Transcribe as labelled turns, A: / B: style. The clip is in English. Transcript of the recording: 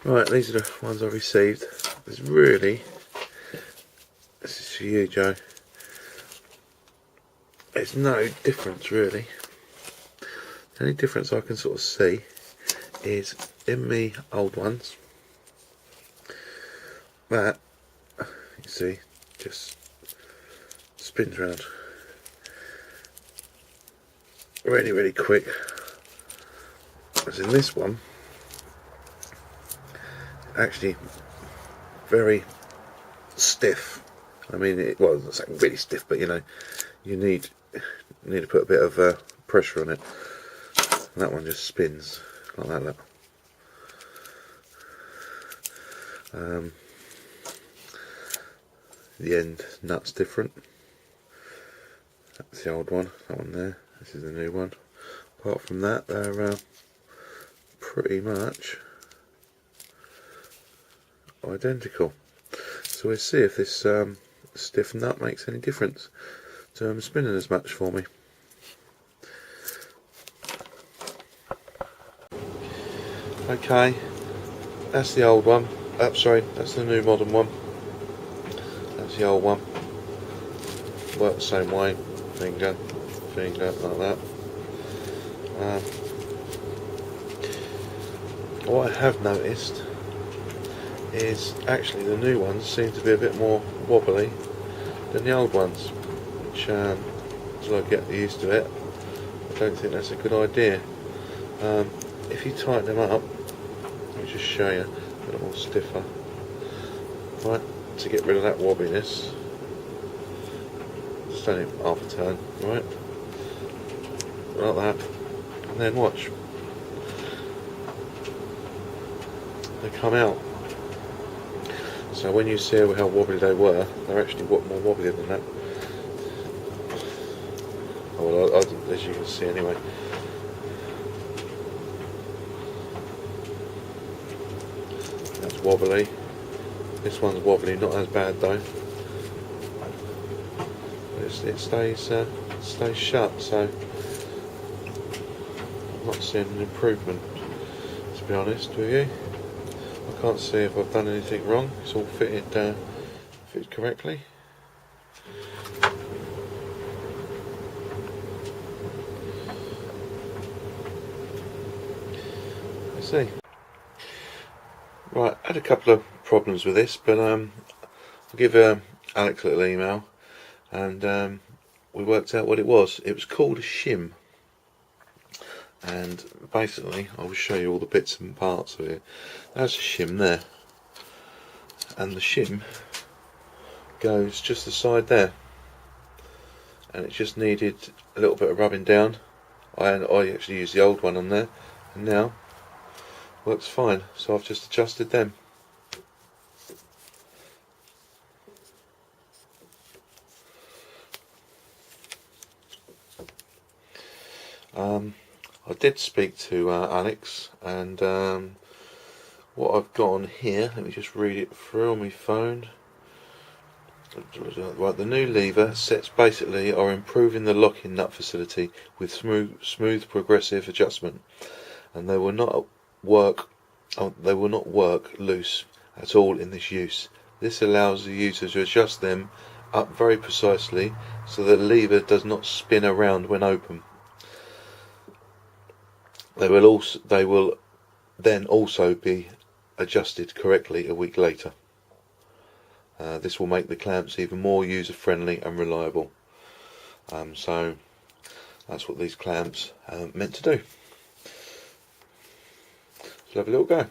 A: Right, these are the ones I received. This is for you, Joe. There's no difference really. The only difference I can sort of see is in me old ones, that, you see, just spins around really, really quick. As in this one, actually very stiff. I mean, well, it's not really stiff, but you know, you need to put a bit of pressure on it. And that one just spins like that. Look. The end nut's different. That's the old one. That one there. This is the new one. Apart from that, they're pretty much identical. So we'll see if this stiff nut makes any difference to them spinning as much for me. Okay, that's the old one. Sorry, that's the new modern one. That's the old one. Works the same way. Finger, like that. What I have noticed is actually the new ones seem to be a bit more wobbly than the old ones, which as I get used to it, I don't think that's a good idea. If you tighten them up, let me just show you, a little more stiffer, right, to get rid of that wobbliness, just only half a turn, right, like that, and then watch, they come out. So when you see how wobbly they were, they're actually more wobbly than that. Oh, well, as you can see anyway. That's wobbly. This one's wobbly, not as bad though. It stays shut, so I'm not seeing an improvement, to be honest with you. I can't see if I've done anything wrong. It's all fitted correctly. Let's see. Right, I had a couple of problems with this, but I'll give Alex a little email, and we worked out what it was. It was called a shim, and basically I will show you all the bits and parts of it. There's a shim there, and the shim goes just the side there, and it just needed a little bit of rubbing down. I actually used the old one on there, and now works fine, so I've just adjusted them. I did speak to Alex, and what I've got on here, let me just read it through on my phone. Right, the new lever sets basically are improving the locking nut facility with smooth progressive adjustment, and they will not work loose at all in this use. This allows the user to adjust them up very precisely so that the lever does not spin around when open. They will then also be adjusted correctly a week later. This will make the clamps even more user friendly and reliable. So that's what these clamps are meant to do. So have a little go.